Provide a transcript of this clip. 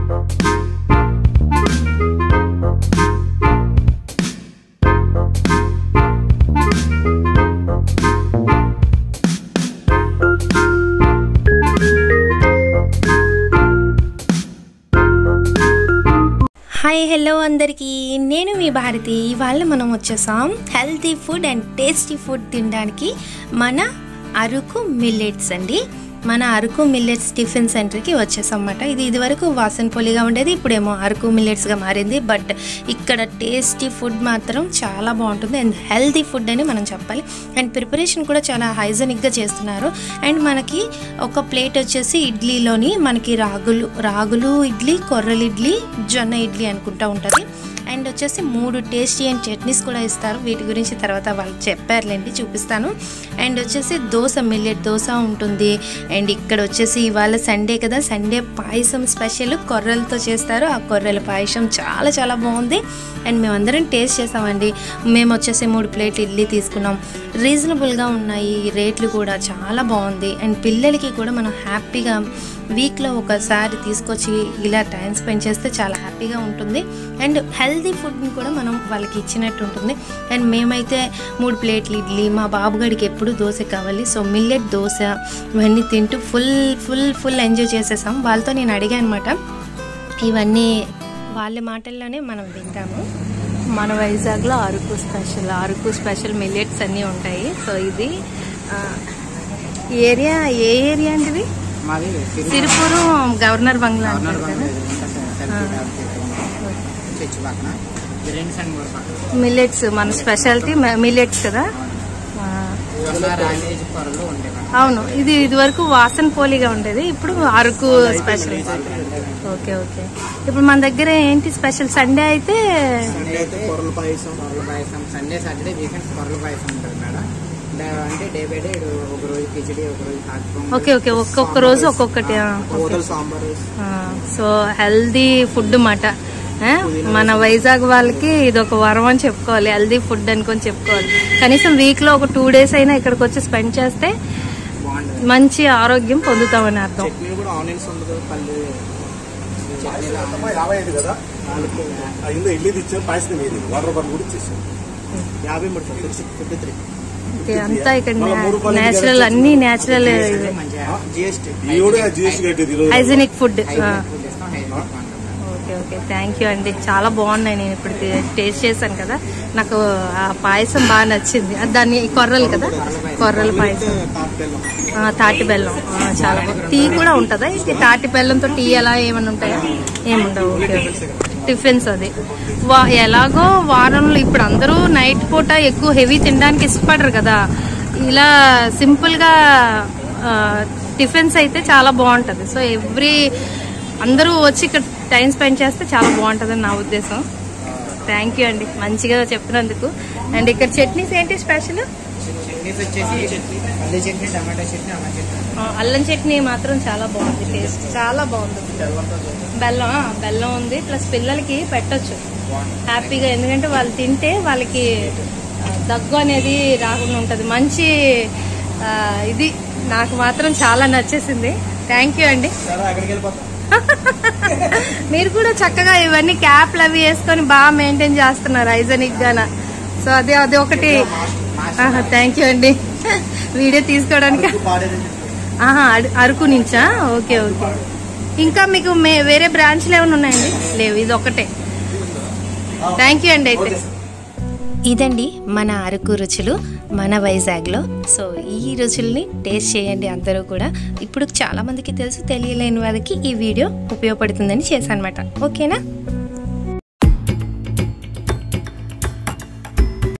Hi hello అందరికీ, నేను మీ భారతి. ఇవాళ మనం వచ్చేసాం healthy food and tasty food తినడానికి మన అరకు మిల్లెట్స్ అండి. మన అరకు మిల్లెట్స్ టిఫిన్ సెంటర్కి వచ్చేసాం అన్నమాట. ఇది ఇదివరకు వాసన్పల్లిగా ఉండేది, ఇప్పుడేమో అరకు మిల్లెట్స్గా మారింది. బట్ ఇక్కడ టేస్టీ ఫుడ్ మాత్రం చాలా బాగుంటుంది అండ్ హెల్తీ ఫుడ్ అని మనం చెప్పాలి. అండ్ ప్రిపరేషన్ కూడా చాలా హైజెనిక్గా చేస్తున్నారు. అండ్ మనకి ఒక ప్లేట్ వచ్చేసి ఇడ్లీలోని మనకి రాగులు ఇడ్లీ, కొర్రలు ఇడ్లీ, జొన్న ఇడ్లీ అనుకుంటా ఉంటుంది. అండ్ వచ్చేసి 3 టేస్టీ అండ్ చట్నీస్ కూడా ఇస్తారు. వీటి గురించి తర్వాత వాళ్ళు చెప్పారులేండి, చూపిస్తాను. అండ్ వచ్చేసి దోశ, మిల్లెట్ దోశ ఉంటుంది. అండ్ ఇక్కడ వచ్చేసి ఇవాళ సండే కదా, సండే పాయసం స్పెషల్ కొర్రలతో చేస్తారు. ఆ కొర్రల పాయసం చాలా చాలా బాగుంది. అండ్ మేమందరం టేస్ట్ చేసామండి. మేము వచ్చేసి 3 ప్లేట్లు ఇడ్లీ తీసుకున్నాం. రీజనబుల్గా ఉన్నాయి, రేట్లు కూడా చాలా బాగుంది. అండ్ పిల్లలకి కూడా మనం హ్యాపీగా వీక్లో ఒకసారి తీసుకొచ్చి ఇలా టైం స్పెండ్ చేస్తే చాలా హ్యాపీగా ఉంటుంది. అండ్ హెల్తీ ఫుడ్ని కూడా మనం వాళ్ళకి ఇచ్చినట్టు ఉంటుంది. అండ్ మేమైతే 3 ప్లేట్లు ఇడ్లీ, మా బాబుగాడికి ఎప్పుడు దోశ కావాలి. సో మిల్లెట్ దోశ ఇవన్నీ తింటూ ఫుల్ ఎంజాయ్ చేసేసాం. వాళ్ళతో నేను అడిగాను అనమాట. ఇవన్నీ వాళ్ళ మాటల్లోనే మనం వింటాము. మన వైజాగ్లో అరకు స్పెషల్ మిల్లెట్స్ అన్నీ ఉంటాయి. సో ఇది ఏరియా, ఏ ఏరియా అండి ఇది? సిరిపూరు గవర్నర్ బంగ్లా అంటారు కదా. మిల్లెట్స్ మన స్పెషాలిటీ మిల్లెట్స్ కదా. అవును, ఇది వరకు వాసన్పల్లిగా ఉండేది, ఇప్పుడు అరకు స్పెషల్. ఓకే. ఇప్పుడు మన దగ్గర ఏంటి స్పెషల్? సండే అయితే కొర్రల పాయసం, సండే సాటర్డే వీకెండ్స్ కొర్రల పాయసం ఉంటుంది మేడం. అంటే డే బై డే ఒక రోజు కిచిడి, ఒక రోజు కాకపోతే. ఓకే, ఒక్కొక్క రోజు ఒక్కొక్కటి. సో హెల్దీ ఫుడ్ మాట. మన వైజాగ్ వాళ్ళకి ఇది ఒక వరం అని చెప్పుకోవాలి, హెల్దీ ఫుడ్ అనుకొని చెప్పుకోవాలి. కనీసం వీక్లో ఒక 2 days అయినా ఇక్కడికి వచ్చి స్పెండ్ చేస్తే మంచి ఆరోగ్యం పొందుతామని అర్థం. అంతా ఇక్కడ నేచురల్, అన్ని natural, hygienic food. Okay, thank you అండి. చాలా బాగున్నాయి. నేను ఇప్పుడు టేస్ట్ చేశాను కదా, నాకు ఆ పాయసం బాగా నచ్చింది. దాన్ని కొర్రలు కదా, కొర్రల పాయసం, తాటి బెల్లం చాలా బాగుంది. టీ కూడా ఉంటుందా? తాటి బెల్లంతో టీ ఎలా ఏమైనా ఉంటాయా? ఏముండవు. ఓకే, టిఫిన్స్ అది. ఎలాగో వారంలో ఇప్పుడు అందరూ నైట్ పూట ఎక్కువ హెవీ తినడానికి ఇష్టపడరు కదా. ఇలా సింపుల్గా టిఫిన్స్ అయితే చాలా బాగుంటుంది. సో అందరూ వచ్చి ఇక్కడ టైం స్పెండ్ చేస్తే చాలా బాగుంటుందని నా ఉద్దేశం. థ్యాంక్ యూ అండి, మంచిగా చెప్పినందుకు. అండ్ ఇక్కడ చట్నీస్ ఏంటి స్పెషల్? అల్లం చట్నీ మాత్రం చాలా బాగుంది, టేస్ట్ చాలా బాగుంది. బెల్లం ఉంది, ప్లస్ పిల్లలకి పెట్టొచ్చు హ్యాపీగా, ఎందుకంటే వాళ్ళు తింటే వాళ్ళకి దగ్గు అనేది రాకుండా ఉంటుంది. మంచి ఇది నాకు మాత్రం చాలా నచ్చేసింది. థ్యాంక్ యూ అండి. మీరు కూడా చక్కగా ఇవన్నీ క్యాప్లు అవి వేసుకొని బాగా మెయింటైన్ చేస్తున్నారు హైజెనిక్ గాన. సో అది ఒకటి. థ్యాంక్ యూ అండి వీడియో తీసుకోవడానికి. అరకు నుంచా? ఓకే. ఇంకా మీకు వేరే బ్రాంచ్లు ఏమైనా ఉన్నాయండి? లేవు, ఇది ఒకటే. థ్యాంక్ యూ అండి. అయితే ఇదండి మన అరకు రుచులు మన వైజాగ్లో. సో ఈ రుచుల్ని టేస్ట్ చేయండి అందరూ కూడా. ఇప్పుడు చాలామందికి తెలుసు, తెలియలేని వారికి ఈ వీడియో ఉపయోగపడుతుందని చేశాను అనమాట. ఓకేనా?